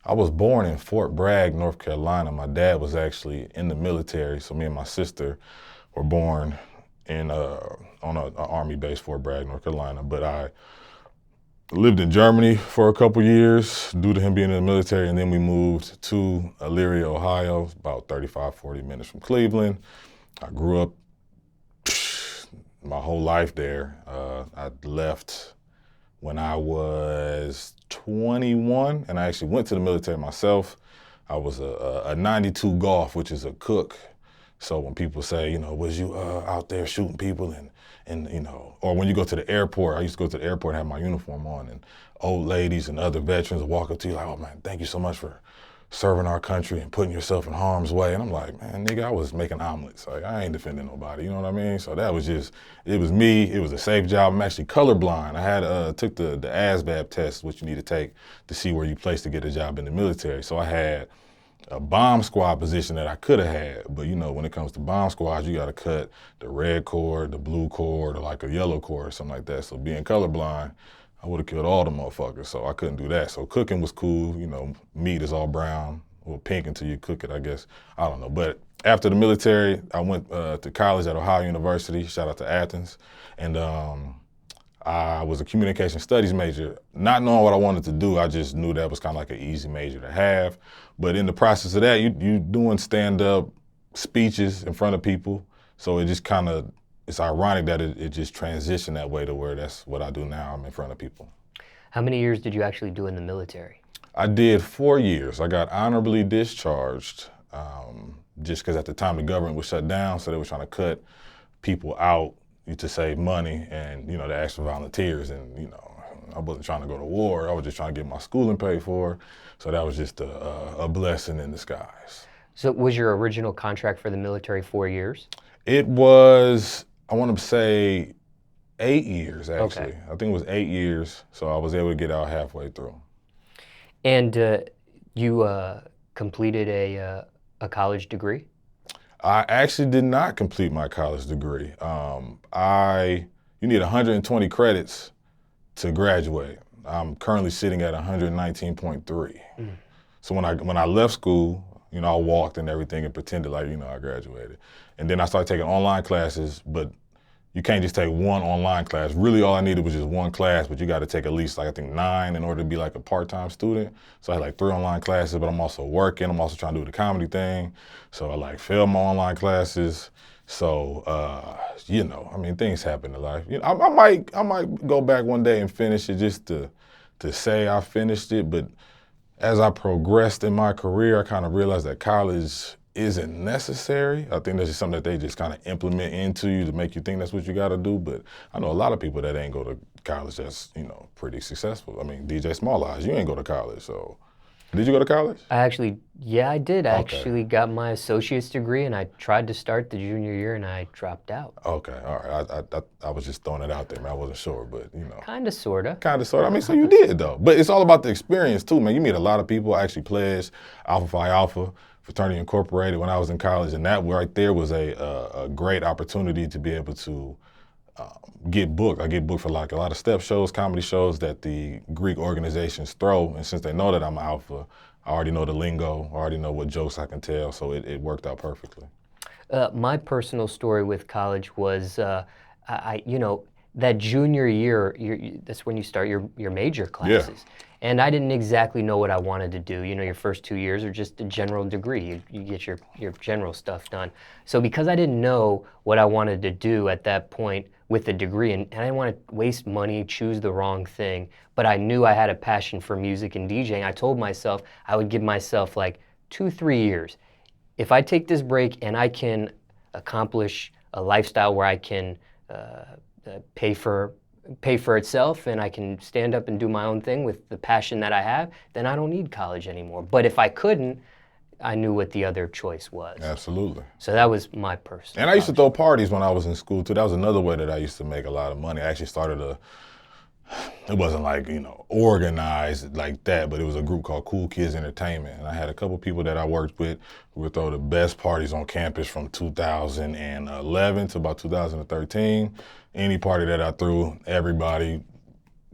I was born in Fort Bragg, North Carolina. My dad was actually in the military, so me and my sister were born in on a Army base, Fort Bragg, North Carolina. But I lived in Germany for a couple years due to him being in the military, and then we moved to Elyria, Ohio, about 35, 40 minutes from Cleveland. I grew up my whole life there. I left when I was 21, and I actually went to the military myself. I was a 92 Golf, which is a cook. So when people say, was you out there shooting people and or when you go to the airport, I used to go to the airport and have my uniform on, and old ladies and other veterans would walk up to you like, oh man, thank you so much for serving our country and putting yourself in harm's way. And I'm like, man, nigga, I was making omelets. Like, I ain't defending nobody, you know what I mean? So that was just, it was me. It was a safe job. I'm actually colorblind. I had took the ASVAB test, which you need to take to see where you place to get a job in the military. So I had a bomb squad position that I could have had, but when it comes to bomb squads, you got to cut the red cord, the blue cord, or like a yellow cord or something like that. So being colorblind, I would have killed all the motherfuckers, so I couldn't do that. So cooking was cool, meat is all brown, or pink until you cook it, I guess. I don't know. But after the military, I went to college at Ohio University, shout out to Athens, and I was a communication studies major. Not knowing what I wanted to do, I just knew that was kind of like an easy major to have. But in the process of that, you doing stand-up speeches in front of people, so it just kind of, it's ironic that it just transitioned that way to where that's what I do now. I'm in front of people. How many years did you actually do in the military? I did 4 years. I got honorably discharged just because at the time the government was shut down, so they were trying to cut people out to save money and, to ask for volunteers. And, I wasn't trying to go to war. I was just trying to get my schooling paid for. So that was just a blessing in disguise. So was your original contract for the military 4 years? It was, I want to say 8 years, actually. Okay. I think it was 8 years, so I was able to get out halfway through. And you completed a college degree? I actually did not complete my college degree. You need 120 credits to graduate. I'm currently sitting at 119.3. Mm. So when I left school, I walked and everything and pretended like, I graduated. And then I started taking online classes, but you can't just take one online class. Really all I needed was just one class, but you got to take at least, like, I think 9 in order to be like a part-time student. So I had like 3 online classes, but I'm also working. I'm also trying to do the comedy thing. So I failed my online classes. So, things happen in life. I might go back one day and finish it just to say I finished it. But as I progressed in my career, I kind of realized that college isn't necessary. I think that's just something that they just kind of implement into you to make you think that's what you got to do. But I know a lot of people that ain't go to college that's, pretty successful. I mean, DJ Smallz, you ain't go to college, so. Did you go to college? I did. I actually got my associate's degree, and I tried to start the junior year, and I dropped out. Okay, all right. I was just throwing it out there, man. I wasn't sure, but Kinda, sorta. Kinda, sorta. I mean, so you did, though. But it's all about the experience, too, man. You meet a lot of people. I actually pledged Alpha Phi Alpha, Fraternity Incorporated when I was in college, and that right there was a great opportunity to be able to get booked. I get booked for like a lot of step shows, comedy shows that the Greek organizations throw. And since they know that I'm Alpha, I already know the lingo, I already know what jokes I can tell, so it worked out perfectly. My personal story with college was, that junior year, that's when you start your major classes. Yeah. And I didn't exactly know what I wanted to do. Your first 2 years are just a general degree. You get your general stuff done. So because I didn't know what I wanted to do at that point with the degree, and I didn't want to waste money, choose the wrong thing, but I knew I had a passion for music and DJing, I told myself I would give myself like 2-3 years. If I take this break and I can accomplish a lifestyle where I can pay for itself and I can stand up and do my own thing with the passion that I have, then I don't need college anymore. But if I couldn't, I knew what the other choice was. Absolutely. So that was my personal. And I used to throw parties when I was in school too. That was another way that I used to make a lot of money. I actually started it wasn't like, organized like that, but it was a group called Cool Kids Entertainment. And I had a couple people that I worked with who would throw the best parties on campus from 2011 to about 2013. Any party that I threw, everybody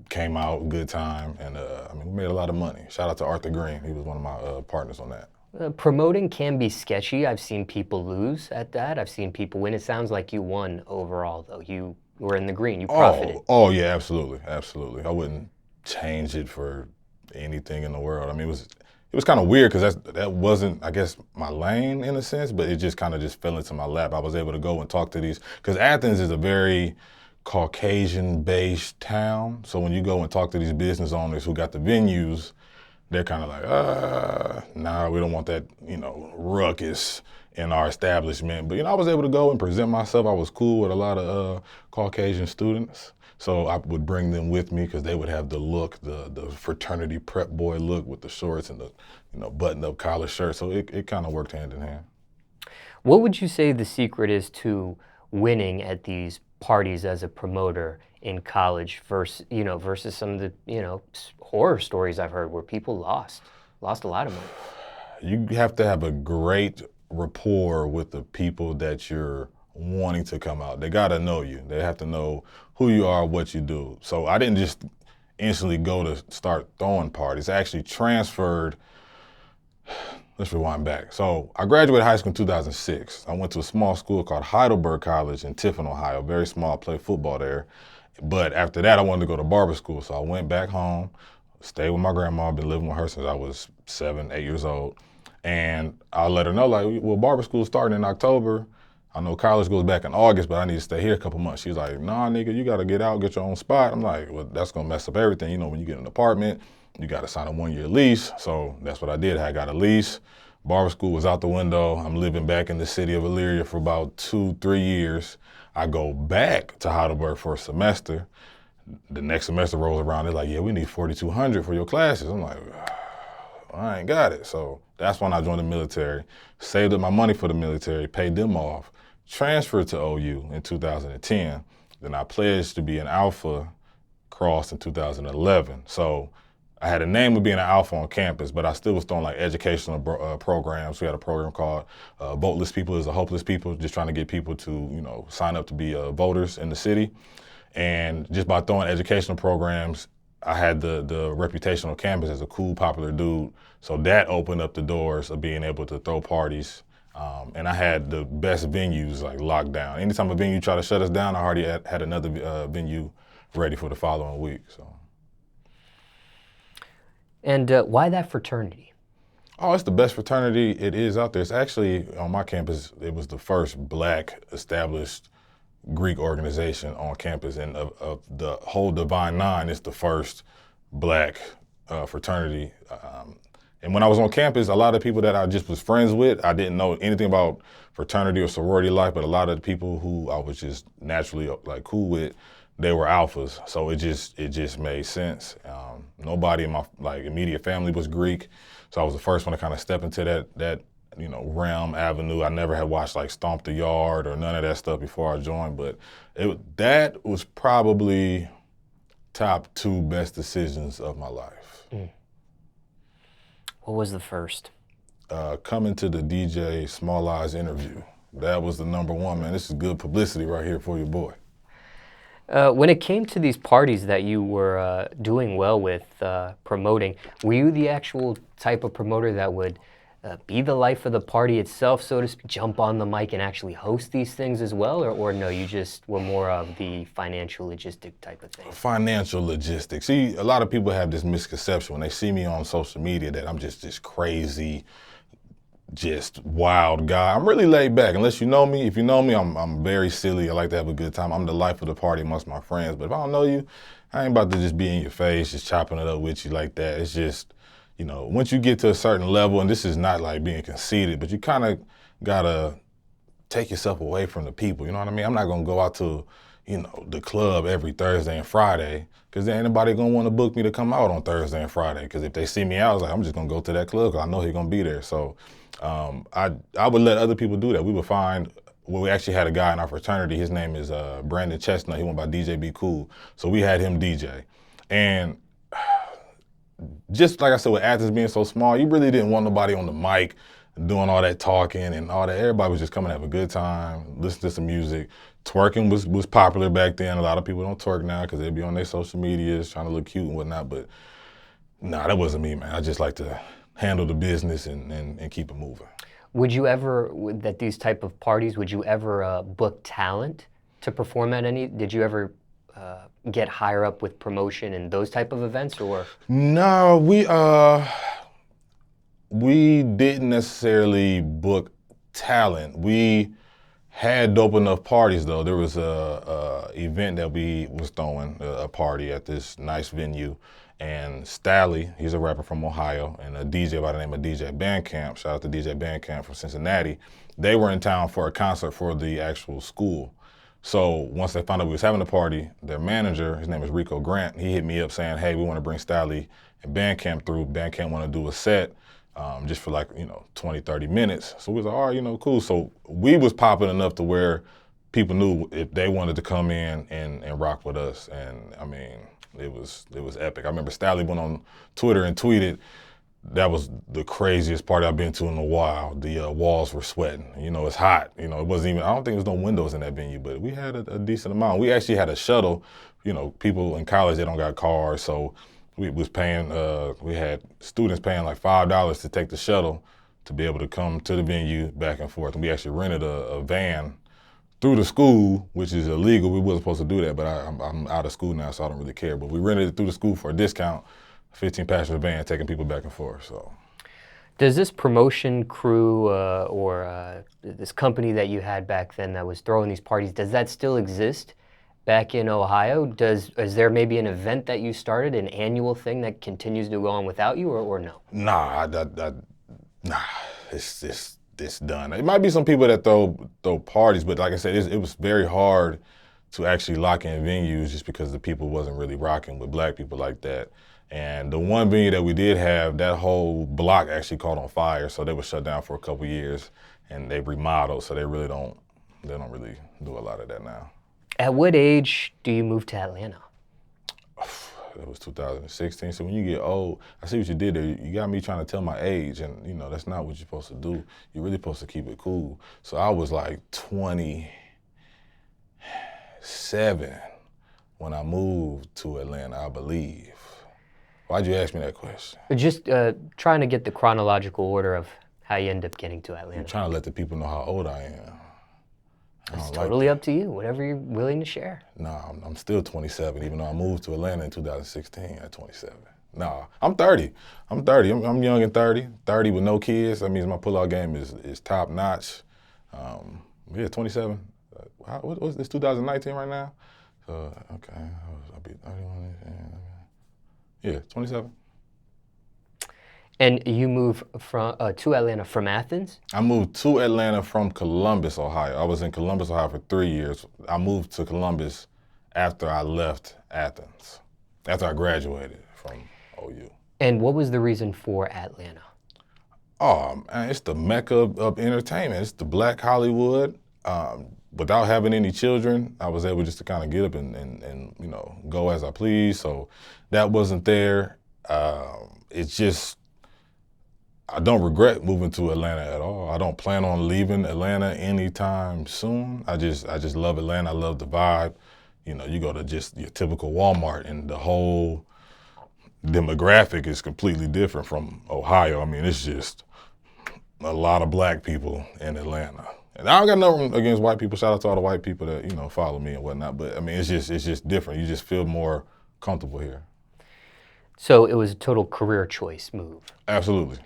came out, good time, and I mean, we made a lot of money. Shout out to Arthur Green. He was one of my partners on that. Promoting can be sketchy. I've seen people lose at that. I've seen people win. It sounds like you won overall, though. You were in the green. You profited. Oh yeah, absolutely, absolutely. I wouldn't change it for anything in the world. I mean, it was kind of weird because that wasn't, I guess, my lane in a sense, but it just kind of just fell into my lap. I was able to go and talk to these, because Athens is a very Caucasian-based town. So when you go and talk to these business owners who got the venues, they're kind of like, nah, we don't want that, ruckus in our establishment. But, I was able to go and present myself. I was cool with a lot of Caucasian students. So I would bring them with me because they would have the look, the fraternity prep boy look with the shorts and the, button-up collar shirt. So it kind of worked hand in hand. What would you say the secret is to winning at these parties as a promoter in college versus some of the, horror stories I've heard where people lost a lot of money? You have to have a great rapport with the people that you're wanting to come out. They got to know you. They have to know who you are, what you do. So I didn't just instantly go to start throwing parties. I actually transferred. Let's rewind back. So I graduated high school in 2006. I went to a small school called Heidelberg College in Tiffin, Ohio. Very small. I played football there. But after that, I wanted to go to barber school. So I went back home, stayed with my grandma. I've been living with her since I was 7, 8 years old. And I let her know, like, well, barber school's starting in October. I know college goes back in August, but I need to stay here a couple months. She's like, nah, nigga, you got to get out, get your own spot. I'm like, well, that's going to mess up everything. When you get an apartment, you got to sign a 1-year lease. So that's what I did. I got a lease. Barber school was out the window. I'm living back in the city of Elyria for about 2-3 years. I go back to Heidelberg for a semester. The next semester rolls around. They're like, yeah, we need $4,200 for your classes. I'm like, I ain't got it. So that's when I joined the military, saved up my money for the military, paid them off, transferred to OU in 2010. Then I pledged to be an Alpha Cross in 2011. So I had a name of being an Alpha on campus, but I still was throwing like educational programs. We had a program called Voteless People is a Hopeless People, just trying to get people to, sign up to be voters in the city. And just by throwing educational programs, I had the reputation on campus as a cool, popular dude. So that opened up the doors of being able to throw parties. And I had the best venues like locked down. Anytime a venue tried to shut us down, I already had another venue ready for the following week. So. And why that fraternity? Oh, it's the best fraternity it is out there. It's actually, on my campus, it was the first Black established Greek organization on campus. And of the whole Divine Nine, it's the first Black fraternity. And when I was on campus, a lot of people that I just was friends with, I didn't know anything about fraternity or sorority life, but a lot of the people who I was just naturally like cool with, they were alphas, so it just made sense. Nobody in my immediate family was Greek, so I was the first one to kind of step into that realm avenue. I never had watched like Stomp the Yard or none of that stuff before I joined, but that was probably top 2 best decisions of my life. What was the first? Coming to the DJ Smallz interview. That was the number one, man. This is good publicity right here for your boy. When it came to these parties that you were doing well with, promoting, were you the actual type of promoter that would be the life of the party itself, so to speak, jump on the mic and actually host these things as well, or no, you just were more of the financial logistic type of thing? Financial logistics. See, a lot of people have this misconception when they see me on social media that I'm just this crazy, just wild guy. I'm really laid back. Unless you know me, if you know me, I'm very silly. I like to have a good time. I'm the life of the party amongst my friends. But if I don't know you, I ain't about to just be in your face, just chopping it up with you like that. It's just, once you get to a certain level, and this is not like being conceited, but you kind of gotta take yourself away from the people. You know what I mean? I'm not gonna go out to, the club every Thursday and Friday, because then anybody gonna want to book me to come out on Thursday and Friday. Because if they see me out, I'm just gonna go to that club because I know he's gonna be there. So I would let other people do that. We actually had a guy in our fraternity. His name is Brandon Chestnut. He went by DJ Be Cool. So we had him DJ. And just like I said, with Athens being so small, you really didn't want nobody on the mic doing all that talking and all that. Everybody was just coming to have a good time, listen to some music. Twerking was popular back then. A lot of people don't twerk now because they be on their social medias trying to look cute and whatnot. But nah, that wasn't me, man. I just like to handle the business and keep it moving. Would you ever, at these type of parties, would you ever book talent to perform at any? Did you ever get higher up with promotion and those type of events, or? No, we didn't necessarily book talent. We had dope enough parties though. There was a event that we was throwing, a party at this nice venue, and Stally, he's a rapper from Ohio, and a DJ by the name of DJ Bandcamp, shout out to DJ Bandcamp from Cincinnati, they were in town for a concert for the actual school. So once they found out we was having a party, their manager, his name is Rico Grant, he hit me up saying, hey, we want to bring Stally and Bandcamp through. Bandcamp want to do a set just for like, 20, 30 minutes. So we was like, all right, cool. So we was popping enough to where people knew if they wanted to come in and rock with us. And I mean, it was epic. I remember Stally went on Twitter and tweeted, that was the craziest party I've been to in a while. The walls were sweating. It's hot. It wasn't even, I don't think there was no windows in that venue, but we had a decent amount. We actually had a shuttle. People in college, they don't got cars, so we was paying, we had students paying like $5 to take the shuttle to be able to come to the venue back and forth. And we actually rented a van through the school, which is illegal. We wasn't supposed to do that, but I'm out of school now, so I don't really care. But we rented it through the school for a discount, 15-passenger van taking people back and forth, so. Does this promotion crew or this company that you had back then that was throwing these parties, does that still exist back in Ohio? Is there maybe an event that you started, an annual thing that continues to go on without you, or no? Nah, it's done. It might be some people that throw parties, but like I said, it was very hard to actually lock in venues just because the people wasn't really rocking with black people like that. And the one venue that we did have, that whole block actually caught on fire, so they were shut down for a couple years, and they remodeled, so they don't really do a lot of that now. At what age do you move to Atlanta? It was 2016, so when you get old, I see what you did there. You got me trying to tell my age, and that's not what you're supposed to do. You're really supposed to keep it cool. So I was like 27 when I moved to Atlanta, I believe. Why'd you ask me that question? Just trying to get the chronological order of how you end up getting to Atlanta. I'm trying to let the people know how old I am. It's totally up to you, whatever you're willing to share. Nah, I'm still 27, even though I moved to Atlanta in 2016 at 27. Nah, I'm 30. I'm young and 30. 30 with no kids. That means my pullout game is top notch. Yeah, 27. What was this, 2019 right now? So, okay, I'll be 31. Yeah, 27. And you moved to Atlanta from Athens? I moved to Atlanta from Columbus, Ohio. I was in Columbus, Ohio for 3 years. I moved to Columbus after I left Athens, after I graduated from OU. And what was the reason for Atlanta? Oh, man, it's the mecca of entertainment. It's the Black Hollywood. Without having any children, I was able just to kind of get up and go as I please. So that wasn't there. It's just, I don't regret moving to Atlanta at all. I don't plan on leaving Atlanta anytime soon. I just love Atlanta. I love the vibe. You go to just your typical Walmart and the whole demographic is completely different from Ohio. I mean, it's just a lot of black people in Atlanta. And I don't got nothing against white people. Shout out to all the white people that, follow me and whatnot. But I mean, it's just different. You just feel more comfortable here. So it was a total career choice move. Absolutely.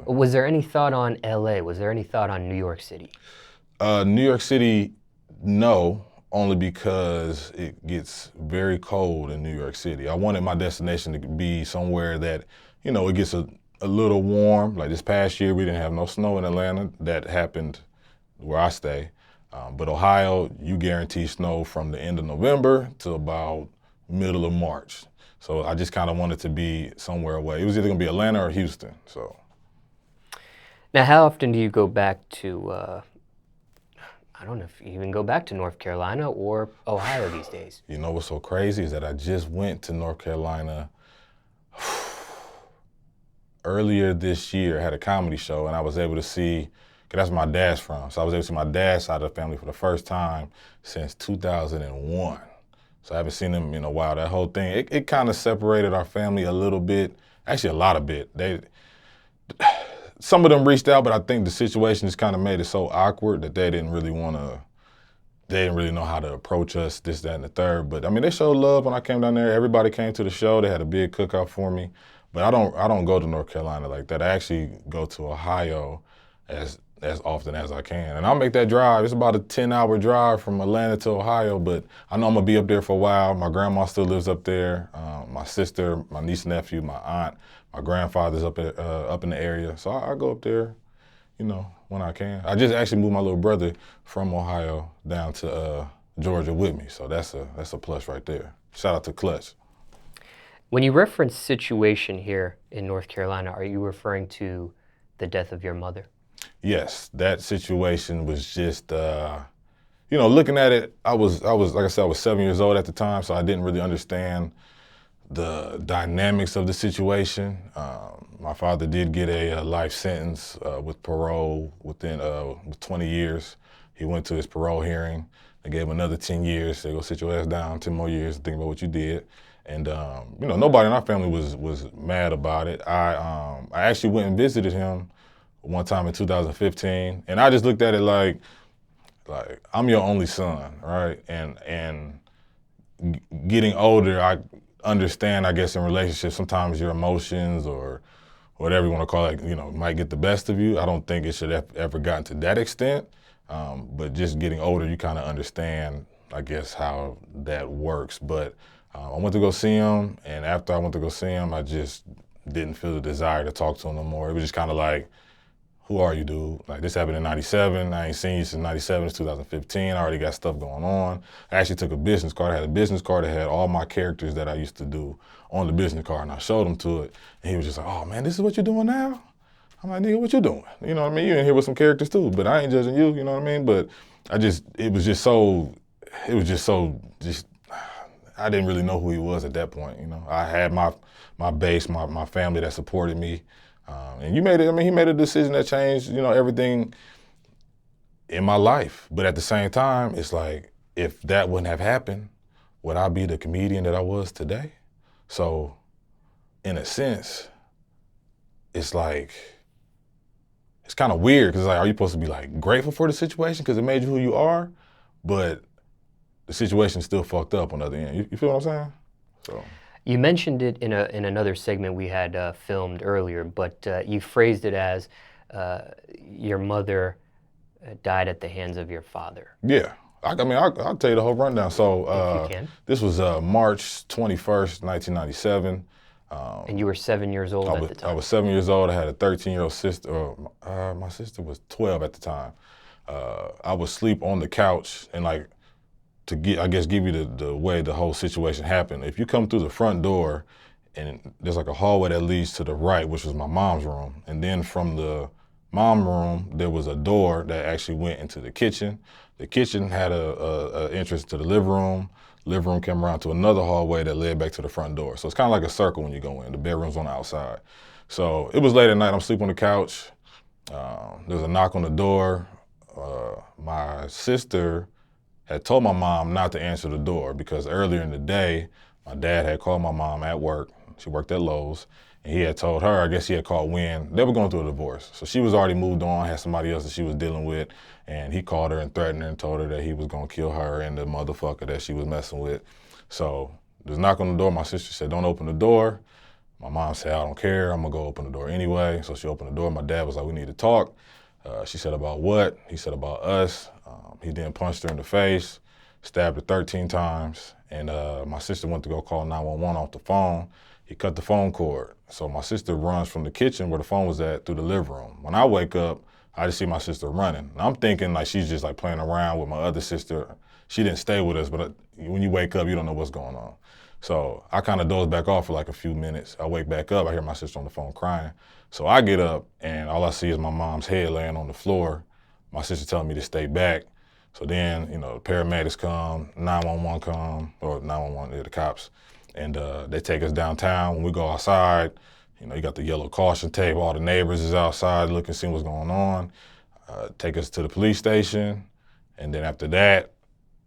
Was there any thought on LA? Was there any thought on New York City? New York City, no, only because it gets very cold in New York City. I wanted my destination to be somewhere that, it gets a little warm. Like this past year, we didn't have no snow in Atlanta. That happened where I stay. But Ohio, you guarantee snow from the end of November to about middle of March. So I just kind of wanted to be somewhere away. It was either gonna be Atlanta or Houston, so. Now, how often do you go back to, I don't know if you even go back to North Carolina or Ohio these days? You know what's so crazy is that I just went to North Carolina earlier this year, I had a comedy show, and I was able to see, because that's where my dad's from, so I was able to see my dad's side of the family for the first time since 2001. So I haven't seen them in a while. That whole thing, it kind of separated our family a little bit, actually a lot of bit. Some of them reached out, but I think the situation just kind of made it so awkward that they didn't really know how to approach us, this, that, and the third. But I mean, they showed love when I came down there. Everybody came to the show. They had a big cookout for me. But I don't go to North Carolina like that. I actually go to Ohio as often as I can. And I'll make that drive. It's about a 10-hour drive from Atlanta to Ohio, but I know I'm gonna be up there for a while. My grandma still lives up there. My sister, my niece, nephew, my aunt, my grandfather's up in the area. So I go up there, when I can. I just actually moved my little brother from Ohio down to Georgia with me. So that's a plus right there. Shout out to Clutch. When you reference situation here in North Carolina, are you referring to the death of your mother? Yes, that situation was just, looking at it, I was like I said, I was 7 years old at the time, so I didn't really understand the dynamics of the situation. My father did get a life sentence with parole within 20 years. He went to his parole hearing. They gave him another 10 years. They go sit your ass down, 10 more years, think about what you did. And nobody in our family was mad about it. I actually went and visited him one time in 2015, and I just looked at it like I'm your only son, right? And getting older, I understand, I guess, in relationships, sometimes your emotions or whatever you want to call it, might get the best of you. I don't think it should have ever gotten to that extent, but just getting older, you kind of understand, I guess, how that works. But I went to go see him, and after I went to go see him, I just didn't feel the desire to talk to him no more. It was just kind of like, who are you, dude? Like, this happened in 97. I ain't seen you since 97, it's 2015. I already got stuff going on. I actually took a business card. I had a business card that had all my characters that I used to do on the business card, and I showed him to it. And he was just like, oh, man, this is what you're doing now? I'm like, nigga, what you doing? You know what I mean? You in here with some characters too, but I ain't judging you, you know what I mean? But I didn't really know who he was at that point, I had my base, my family that supported me. And he made a decision that changed, everything in my life. But at the same time, it's like, if that wouldn't have happened, would I be the comedian that I was today? So, in a sense, it's like, it's kind of weird, because are you supposed to be like grateful for the situation because it made you who you are? But the situation's still fucked up on the other end. You feel what I'm saying? So. You mentioned it in another segment we had filmed earlier, but you phrased it as your mother died at the hands of your father. Yeah. I'll tell you the whole rundown. So if you can. This was March 21st, 1997. And you were 7 years old at the time. I was 7 years old. I had a 13-year-old sister. My sister was 12 at the time. I would sleep on the couch, and to give you the way the whole situation happened. If you come through the front door, and there's like a hallway that leads to the right, which was my mom's room. And then from the mom room, there was a door that actually went into the kitchen. The kitchen had a entrance to the living room. Living room came around to another hallway that led back to the front door. So it's kind of like a circle when you go in. The bedroom's on the outside. So it was late at night. I'm sleeping on the couch. There was a knock on the door. My sister had told my mom not to answer the door because earlier in the day, my dad had called my mom at work. She worked at Lowe's. And he had told her, I guess he had called Wynn. They were going through a divorce. So she was already moved on, had somebody else that she was dealing with. And he called her and threatened her and told her that he was going to kill her and the motherfucker that she was messing with. So there's a knock on the door. My sister said, don't open the door. My mom said, I don't care. I'm going to go open the door anyway. So she opened the door. My dad was like, we need to talk. She said, about what? He said, about us. He then punched her in the face, stabbed her 13 times. And my sister went to go call 911 off the phone. He cut the phone cord. So my sister runs from the kitchen where the phone was at through the living room. When I wake up, I just see my sister running. And I'm thinking like she's just like playing around with my other sister. She didn't stay with us, but when you wake up, you don't know what's going on. So I kind of doze back off for like a few minutes. I wake back up, I hear my sister on the phone crying. So I get up and all I see is my mom's head laying on the floor. My sister telling me to stay back. So then, the paramedics come, 911 come, or 911, the cops. And they take us downtown. When we go outside, You know, you got the yellow caution tape, all the neighbors is outside looking, seeing what's going on. Take us to the police station. And then after that,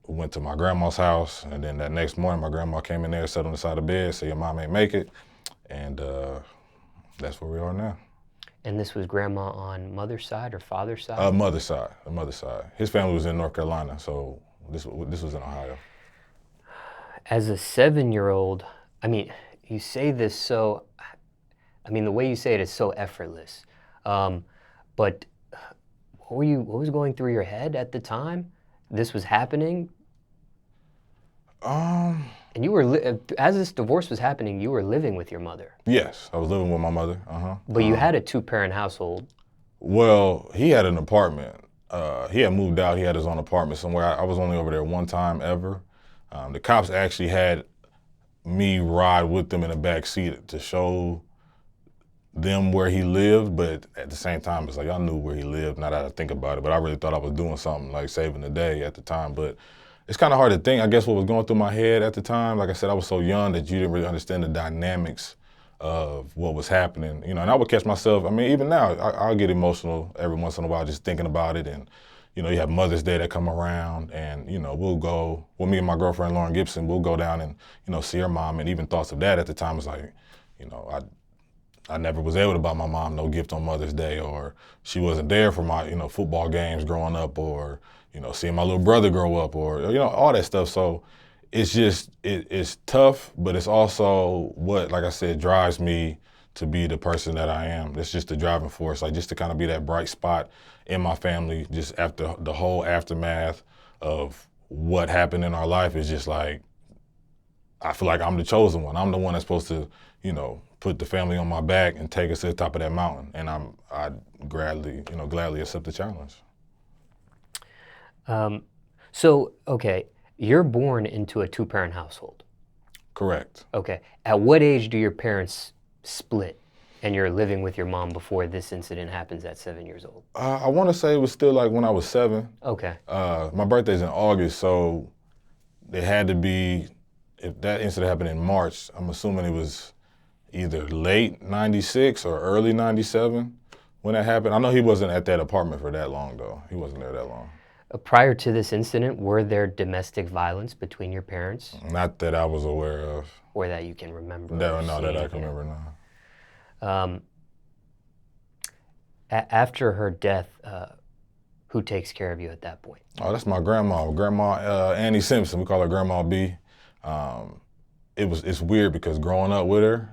we went to my grandma's house. And then that next morning, my grandma came in there, sat on the side of the bed, said, your mom ain't make it. And that's where we are now. And this was grandma on mother's side or father's side? Mother's side, the mother's side. His family was in North Carolina, so this was in Ohio. As a 7-year-old, I mean, you say this so, I mean, the way you say it is so effortless. But what was going through your head at the time? This was happening? And you were, as this divorce was happening, you were living with your mother. Yes, I was living with my mother, But you had a 2-parent household. Well, he had an apartment. He had moved out, he had his own apartment somewhere. I was only over there one time ever. The cops actually had me ride with them in the back seat to show them where he lived, but at the same time, it's like I knew where he lived, now that I think about it, but I really thought I was doing something like saving the day at the time. But it's kind of hard to think, I guess, what was going through my head at the time. Like I said, I was so young that you didn't really understand the dynamics of what was happening, you know, and I would catch myself, I mean, even now, I'll get emotional every once in a while just thinking about it. And, you know, you have Mother's Day that come around and, you know, we'll go, well, me and my girlfriend, Lauren Gibson, we'll go down and, you know, see her mom. And even thoughts of that at the time was like, you know, I never was able to buy my mom no gift on Mother's Day, or she wasn't there for my, you know, football games growing up, or, you know, seeing my little brother grow up, or, you know, all that stuff. So it's just, it's tough, but it's also what, like I said, drives me to be the person that I am. That's just the driving force, like just to kind of be that bright spot in my family, just after the whole aftermath of what happened in our life. Is just like, I feel like I'm the chosen one. I'm the one that's supposed to, you know, put the family on my back and take us to the top of that mountain. And I gladly accept the challenge. So, okay, you're born into a 2-parent household. Correct. Okay. At what age do your parents split and you're living with your mom before this incident happens at 7 years old? I want to say it was still like when I was 7. Okay. My birthday's in August, so it had to be, if that incident happened in March, I'm assuming it was either late 96 or early 97 when that happened. I know he wasn't at that apartment for that long, though. He wasn't there that long. Prior to this incident, were there domestic violence between your parents? Not that I was aware of. Or that you can remember? No, that I can remember now. After her death, who takes care of you at that point? Oh, that's my grandma. Grandma Annie Simpson. We call her Grandma B. It's weird because growing up with her,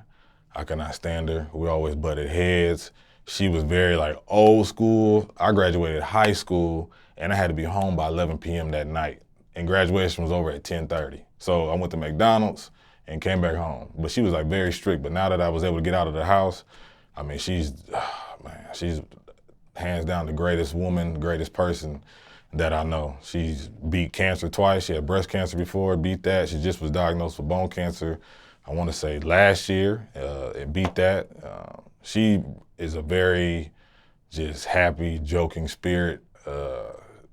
I could not stand her. We always butted heads. She was very like old school. I graduated high school and I had to be home by 11 p.m. that night. And graduation was over at 10:30. So I went to McDonald's and came back home. But she was like very strict. But now that I was able to get out of the house, I mean, she's hands down the greatest woman, greatest person that I know. She's beat cancer twice. She had breast cancer before, beat that. She just was diagnosed with bone cancer, I want to say last year, and beat that. She is a very just happy, joking spirit.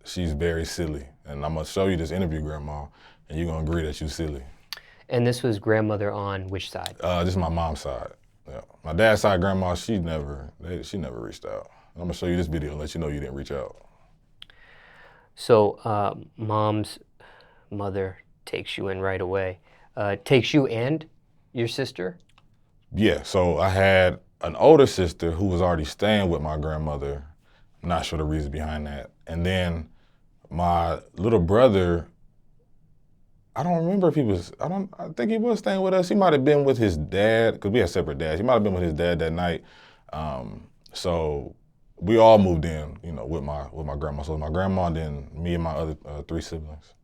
She's very silly. And I'm going to show you this interview, Grandma, and you're going to agree that you're silly. And this was grandmother on which side? This is my mom's side. Yeah. My dad's side, Grandma, she never reached out. I'm going to show you this video and let you know you didn't reach out. So mom's mother takes you in right away. Takes you and your sister? Yeah, so I had an older sister who was already staying with my grandmother. I'm not sure the reason behind that. And then my little brother, I don't remember if he was, I think he was staying with us. He might have been with his dad, because we had separate dads. He might have been with his dad that night. So we all moved in, you know, with my grandma. So my grandma and then me and my other 3 siblings.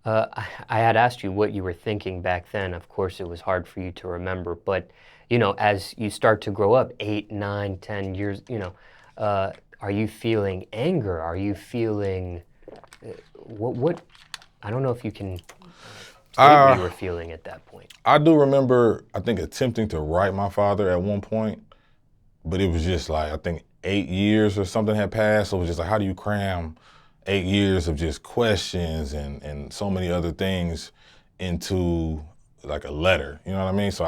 I had asked you what you were thinking back then. Of course, it was hard for you to remember. But, you know, as you start to grow up, 8, 9, 10 years, you know, are you feeling anger? Are you feeling, what, I don't know if you can state what you were feeling at that point. I do remember, I think, attempting to write my father at one point, but it was just like, I think 8 years or something had passed. So it was just like, how do you cram 8 years of just questions and so many other things into like a letter? You know what I mean? So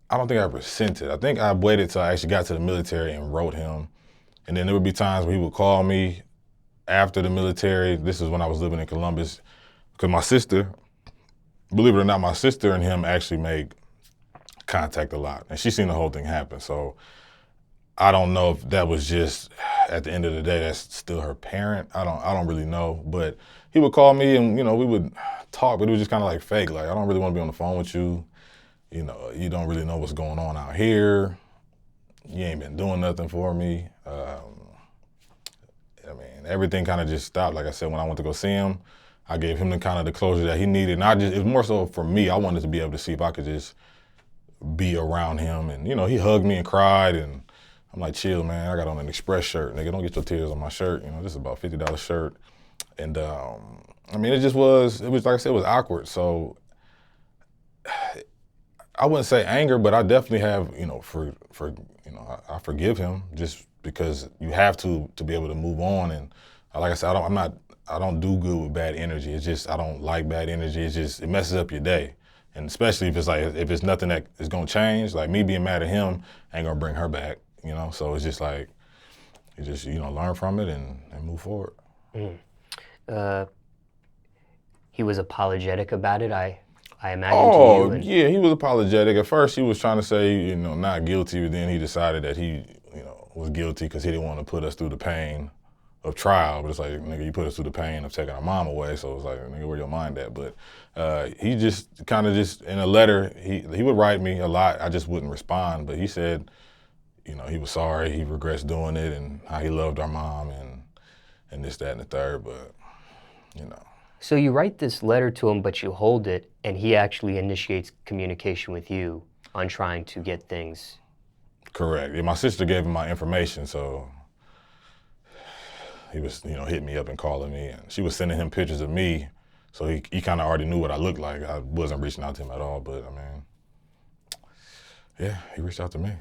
I don't think I ever sent it. I think I waited till I actually got to the military and wrote him. And then there would be times where he would call me after the military. This is when I was living in Columbus, because my sister, believe it or not, my sister and him actually make contact a lot, and she's seen the whole thing happen. So I don't know if that was just, at the end of the day, that's still her parent. I don't really know, but he would call me and, we would talk, but it was just kind of like fake. Like, I don't really want to be on the phone with you. You don't really know what's going on out here. You ain't been doing nothing for me. Everything kind of just stopped. Like I said, when I went to go see him, I gave him the kind of the closure that he needed. And it was more so for me. I wanted to be able to see if I could just be around him. And, he hugged me and cried, and I'm like, chill, man. I got on an Express shirt. Nigga, don't get your tears on my shirt. This is about $50 shirt. And, it was like I said, it was awkward. So I wouldn't say anger, but I definitely have, I forgive him, just because you have to be able to move on. And like I said, I don't do good with bad energy. It's just, I don't like bad energy. It messes up your day. And especially if it's nothing that is gonna change, like me being mad at him ain't gonna bring her back, So it's just like, you just, learn from it and move forward. He was apologetic about it, I imagine, Oh, to you. yeah, he was apologetic. At first he was trying to say, not guilty, but then he decided that he, was guilty because he didn't want to put us through the pain of trial. But it's like, nigga, you put us through the pain of taking our mom away, so it's like, nigga, where your mind at? But he just kind of in a letter, he would write me a lot. I just wouldn't respond, but he said, he was sorry, he regrets doing it, and how he loved our mom, and this, that, and the third, but, So you write this letter to him, but you hold it, and he actually initiates communication with you on trying to get things. Correct. Yeah, my sister gave him my information, so he was, hitting me up and calling me, and she was sending him pictures of me, so he kind of already knew what I looked like. I wasn't reaching out to him at all, but yeah, he reached out to me.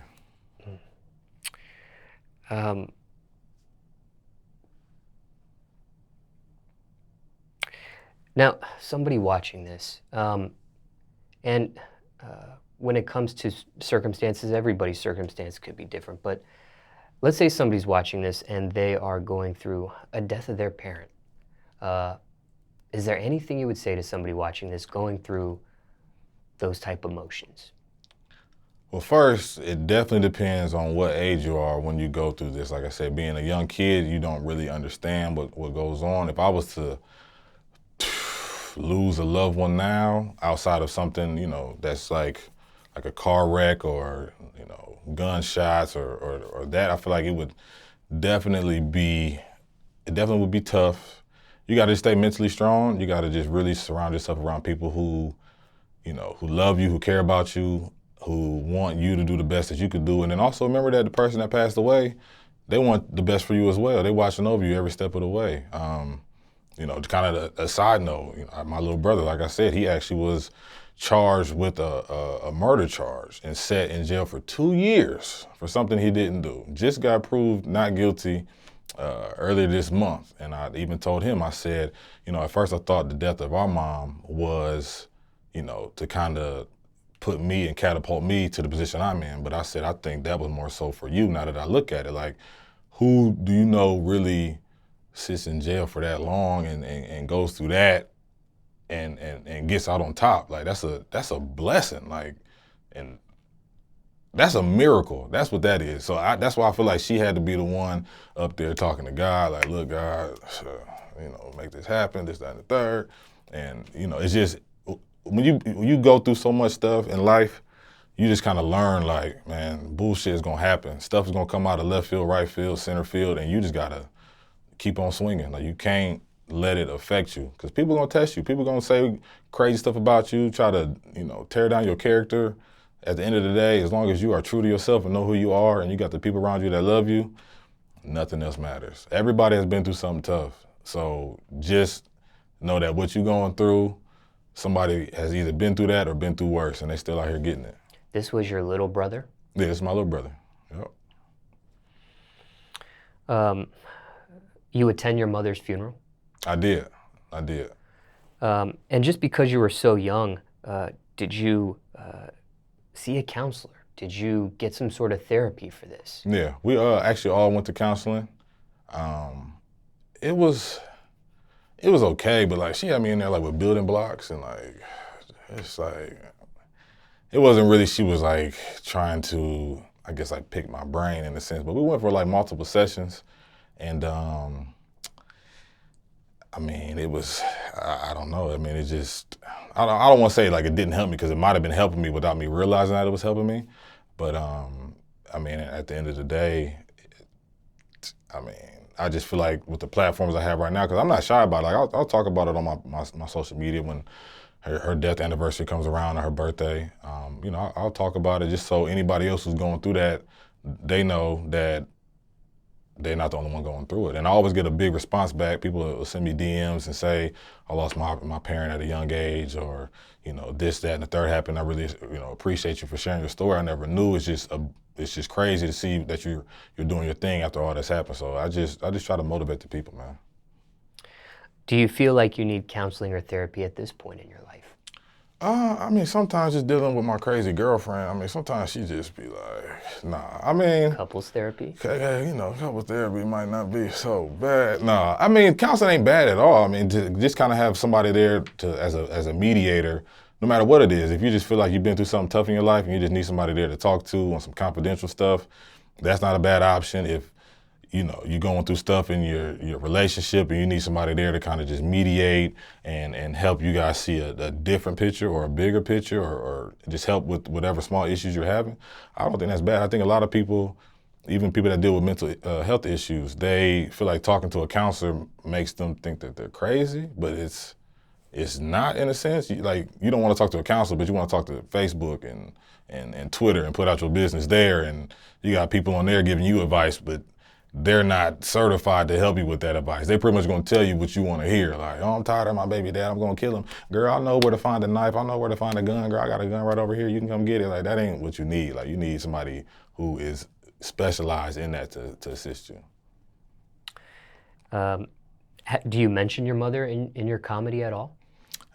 Now, somebody watching this, and when it comes to circumstances, everybody's circumstance could be different, but let's say somebody's watching this and they are going through a death of their parent. Is there anything you would say to somebody watching this going through those type of emotions? Well, first, it definitely depends on what age you are when you go through this. Like I said, being a young kid, you don't really understand what goes on. If I was to lose a loved one now, outside of something, that's like a car wreck or, gunshots or that, I feel like it would definitely would be tough. You got to stay mentally strong. You got to just really surround yourself around people who love you, who care about you, who want you to do the best that you could do. And then also remember that the person that passed away, they want the best for you as well. They're watching over you every step of the way. Kind of a side note, my little brother, like I said, he actually was charged with a murder charge and sat in jail for 2 years for something he didn't do. Just got proved not guilty earlier this month. And I even told him, I said, at first I thought the death of our mom was, to kind of put me and catapult me to the position I'm in. But I said, I think that was more so for you now that I look at it. Like, who do you know really sits in jail for that long and goes through that and gets out on top? Like, that's a blessing. Like, and that's a miracle. That's what that is. So that's why I feel like she had to be the one up there talking to God, like, look, God, make this happen, this, that, and the third. And, it's just, when you go through so much stuff in life, you just kind of learn, like, man, bullshit is gonna happen. Stuff is gonna come out of left field, right field, center field, and you just gotta keep on swinging. Like, you can't let it affect you, because people are gonna test you. People are gonna say crazy stuff about you, try to, tear down your character. At the end of the day, as long as you are true to yourself and know who you are, and you got the people around you that love you, nothing else matters. Everybody has been through something tough. So just know that what you're going through, somebody has either been through that or been through worse, and they still out here getting it. This was your little brother? Yeah, this is my little brother. Yep. You attend your mother's funeral? I did. And just because you were so young, did you see a counselor? Did you get some sort of therapy for this? Yeah, we actually all went to counseling. It was okay, but like she had me in there like with building blocks and like it's like it wasn't really. She was like trying to, I guess, like pick my brain in a sense. But we went for like multiple sessions, and I mean, it was, I don't know. I mean, it just, I don't want to say like it didn't help me because it might have been helping me without me realizing that it was helping me. But I mean, at the end of the day, I mean, I just feel like with the platforms I have right now, because I'm not shy about it. Like I'll talk about it on my social media when her death anniversary comes around or her birthday. You know, I'll talk about it just so anybody else who's going through that, they know that they're not the only one going through it. And I always get a big response back. People will send me DMs and say, I lost my parent at a young age, or, you know, this, that, and the third happened. I really, you know, appreciate you for sharing your story. I never knew. It's just crazy to see that you're doing your thing after all this happened. So I just try to motivate the people, man. Do you feel like you need counseling or therapy at this point in your life? I mean, sometimes just dealing with my crazy girlfriend, I mean, sometimes she just be like, nah, I mean. Couples therapy? You know, couples therapy might not be so bad. Nah, I mean, counseling ain't bad at all. I mean, to just kind of have somebody there as a mediator, no matter what it is. If you just feel like you've been through something tough in your life and you just need somebody there to talk to on some confidential stuff, that's not a bad option. If, you know, you're going through stuff in your relationship and you need somebody there to kind of just mediate and help you guys see a different picture or a bigger picture, or just help with whatever small issues you're having, I don't think that's bad. I think a lot of people, even people that deal with mental health issues, they feel like talking to a counselor makes them think that they're crazy, but it's not in a sense. Like, you don't want to talk to a counselor, but you want to talk to Facebook and Twitter and put out your business there, and you got people on there giving you advice, but they're not certified to help you with that advice. They're pretty much gonna tell you what you wanna hear. Like, oh, I'm tired of my baby dad, I'm gonna kill him. Girl, I know where to find a knife, I know where to find a gun. Girl, I got a gun right over here, you can come get it. Like, that ain't what you need. Like, you need somebody who is specialized in that to assist you. Do you mention your mother in your comedy at all?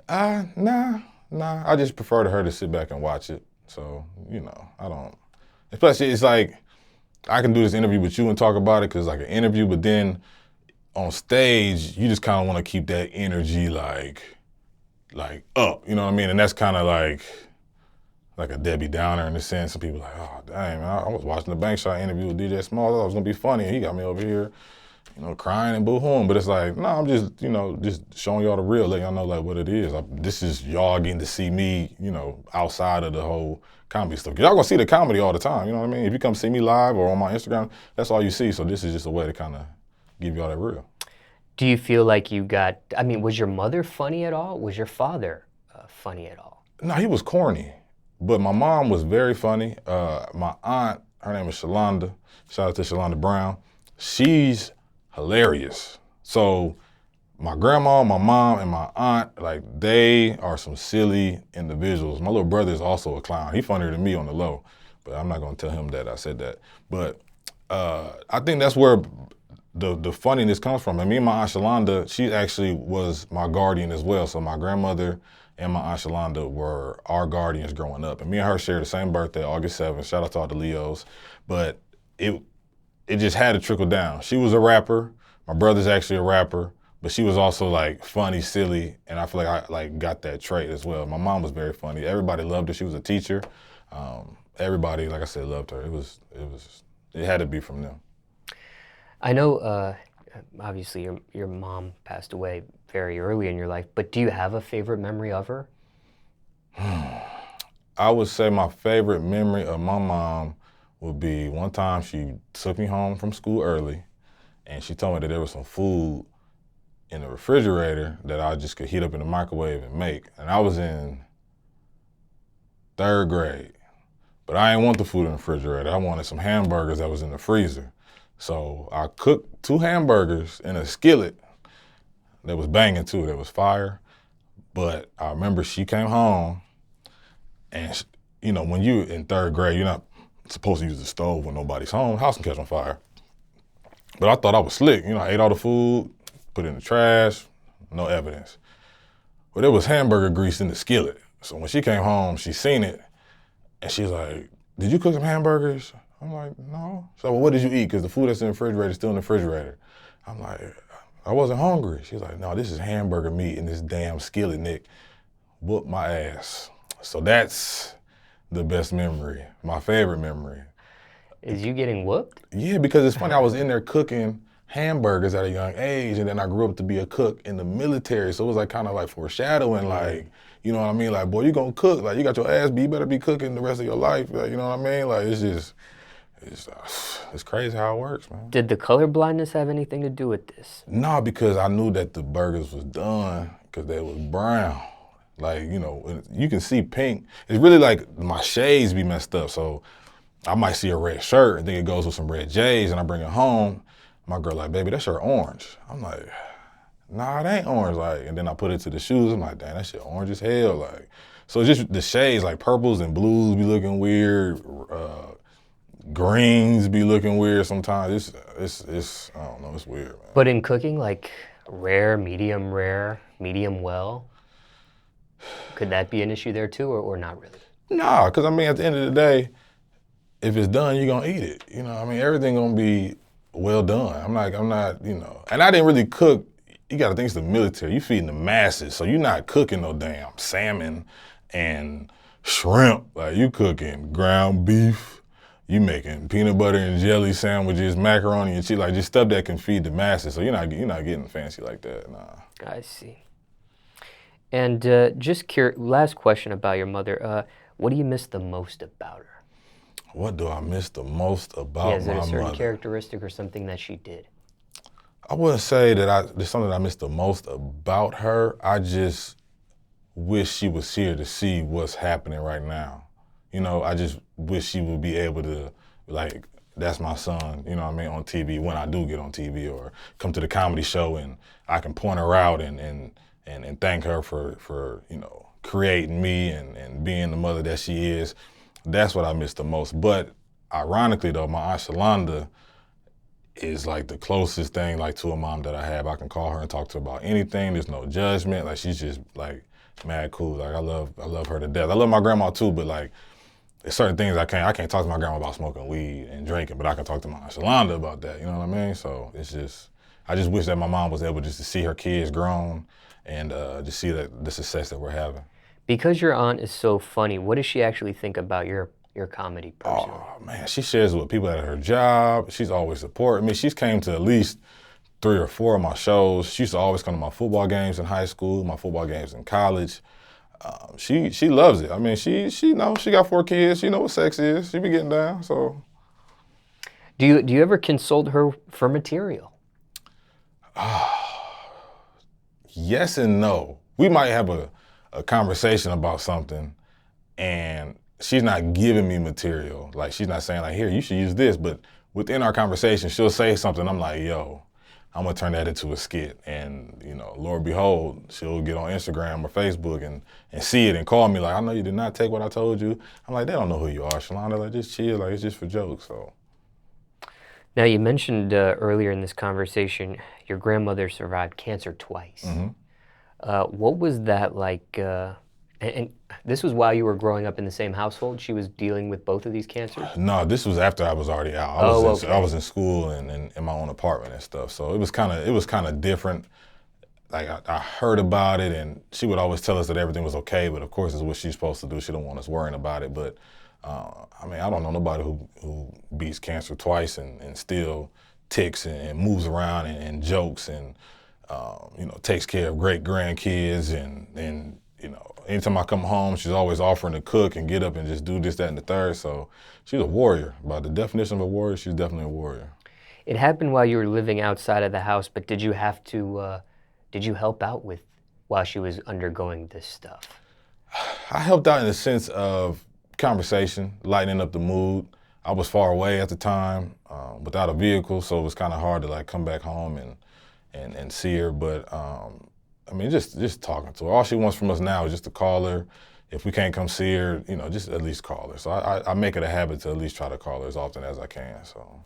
Nah. I just prefer to her to sit back and watch it. So, you know, I don't, especially it's like, I can do this interview with you and talk about it because it's like an interview, but then on stage, you just kind of want to keep that energy like up, you know what I mean? And that's kind of like a Debbie Downer in a sense. Some people are like, oh, dang, man, I was watching the Bankshot interview with DJ Smallz. I thought it was going to be funny. And he got me over here, you know, crying and boo-hooing. But it's like, no, I'm just, you know, just showing y'all the real, letting y'all know like what it is. This is y'all getting to see me, you know, outside of the whole comedy stuff. Y'all gonna see the comedy all the time, you know what I mean? If you come see me live or on my Instagram, that's all you see. So this is just a way to kind of give y'all that real. Do you feel like you got, I mean, was your mother funny at all? Was your father funny at all? No, he was corny, but my mom was very funny. My aunt, her name is Shalonda. Shout out to Shalonda Brown. She's hilarious. So my grandma, my mom, and my aunt, like, they are some silly individuals. My little brother is also a clown. He's funnier than me on the low, but I'm not gonna tell him that I said that. But I think that's where the funniness comes from. And me and my Aunt Shalonda, she actually was my guardian as well. So my grandmother and my Aunt Shalonda were our guardians growing up. And me and her shared the same birthday, August 7th. Shout out to all the Leos. But it just had to trickle down. She was a rapper. My brother's actually a rapper. But she was also like funny, silly, and I feel like I like got that trait as well. My mom was very funny. Everybody loved her. She was a teacher. Everybody, like I said, loved her. It had to be from them. I know, obviously, your mom passed away very early in your life, but do you have a favorite memory of her? I would say my favorite memory of my mom would be one time she took me home from school early, and she told me that there was some food in the refrigerator that I just could heat up in the microwave and make. And I was in 3rd grade, but I didn't want the food in the refrigerator. I wanted some hamburgers that was in the freezer. So I cooked 2 hamburgers in a skillet that was banging too, that was fire. But I remember she came home and, you know, when you're in 3rd grade, you're not supposed to use the stove when nobody's home. House can catch on fire. But I thought I was slick. You know, I ate all the food, put it in the trash, no evidence. But there was hamburger grease in the skillet. So when she came home, she seen it, And she's like, did you cook some hamburgers? I'm like, no. So, well, what did you eat? Because the food that's in the refrigerator is still in the refrigerator. I'm like, I wasn't hungry. She's like, no, this is hamburger meat in this damn skillet, Nick. Whoop my ass. So that's the best memory, my favorite memory. Is you getting whooped? Yeah, because it's funny, I was in there cooking hamburgers at a young age, and then I grew up to be a cook in the military, so it was like kind of like foreshadowing, like, you know what I mean? Like, boy, you gonna cook, like, you got your ass beat, you better be cooking the rest of your life, like, you know what I mean? Like, it's just, it's crazy how it works, man. Did the color blindness have anything to do with this? Nah, because I knew that the burgers was done, because they was brown. Like, you know, you can see pink. It's really like my shades be messed up, so I might see a red shirt and think it goes with some red J's, and I bring it home. My girl like, baby, that shirt orange. I'm like, nah, it ain't orange. Like, and then I put it to the shoes. I'm like, damn, that shit orange as hell. Like, so it's just the shades, like purples and blues be looking weird. Greens be looking weird sometimes. It's I don't know, it's weird, man. But in cooking, like rare, medium well, could that be an issue there too, or not really? Nah, because I mean, at the end of the day, if it's done, you're gonna eat it. You know, I mean, everything gonna be well done. I'm not, you know, and I didn't really cook. You gotta think it's the military. You feeding the masses, so you're not cooking no damn salmon and shrimp. Like, you cooking ground beef, you making peanut butter and jelly sandwiches, macaroni and cheese, like just stuff that can feed the masses. So you're not getting fancy like that, nah. I see. And just last question about your mother. What do you miss the most about her? What do I miss the most about my mother? Is it a certain characteristic or something that she did? I wouldn't say that there's something I miss the most about her. I just wish she was here to see what's happening right now. You know, I just wish she would be able to, like, that's my son, you know what I mean, on TV, when I do get on TV, or come to the comedy show and I can point her out and thank her for you know, creating me and being the mother that she is. That's what I miss the most. But ironically though, my Aunt Shalonda is like the closest thing like to a mom that I have. I can call her and talk to her about anything. There's no judgment. Like, she's just like mad cool. Like, I love her to death. I love my grandma too, but like, there's certain things I can't talk to my grandma about smoking weed and drinking, but I can talk to my Aunt Shalonda about that, you know what I mean? So it's just, I just wish that my mom was able just to see her kids grown and just see the success that we're having. Because your aunt is so funny, what does she actually think about your comedy personally? Oh man, she shares it with people at her job. She's always supporting me. She's came to at least 3 or 4 of my shows. She used to always come to my football games in high school, my football games in college. She loves it. I mean, she knows, she got 4 kids. She knows what sex is. She be getting down, so. Do you ever consult her for material? Yes and no. We might have a conversation about something and she's not giving me material. Like, she's not saying like, here, you should use this, but within our conversation, she'll say something. I'm like, yo, I'm gonna turn that into a skit. And, you know, Lord behold, she'll get on Instagram or Facebook and see it and call me like, I know you did not take what I told you. I'm like, they don't know who you are, Shalonda. Like, just chill. Like, it's just for jokes, so. Now, you mentioned earlier in this conversation, your grandmother survived cancer twice. Mm-hmm. What was that like? And this was while you were growing up in the same household? She was dealing with both of these cancers? No, this was after I was already out. I was in school and in my own apartment and stuff. So it was kind of different. Like, I heard about it, and she would always tell us that everything was okay, but of course it's what she's supposed to do. She don't want us worrying about it. But I mean, I don't know nobody who beats cancer twice and still ticks and moves around and jokes and you know, takes care of great grandkids and you know, anytime I come home, she's always offering to cook and get up and just do this, that, and the third. So she's a warrior. By the definition of a warrior, she's definitely a warrior. It happened while you were living outside of the house, but did you have to, did you help out with while she was undergoing this stuff? I helped out in the sense of conversation, lightening up the mood. I was far away at the time without a vehicle, so it was kind of hard to like come back home and see her. But I mean, just talking to her. All she wants from us now is just to call her. If we can't come see her, you know, just at least call her. So I make it a habit to at least try to call her as often as I can, so.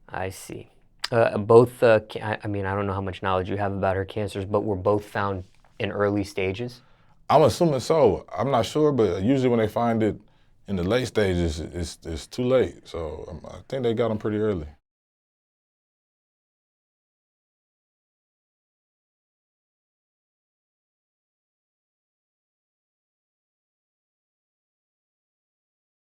I see. Both, I mean, I don't know how much knowledge you have about her cancers, but were both found in early stages? I'm assuming so. I'm not sure, but usually when they find it in the late stages, it's too late. So I think they got them pretty early.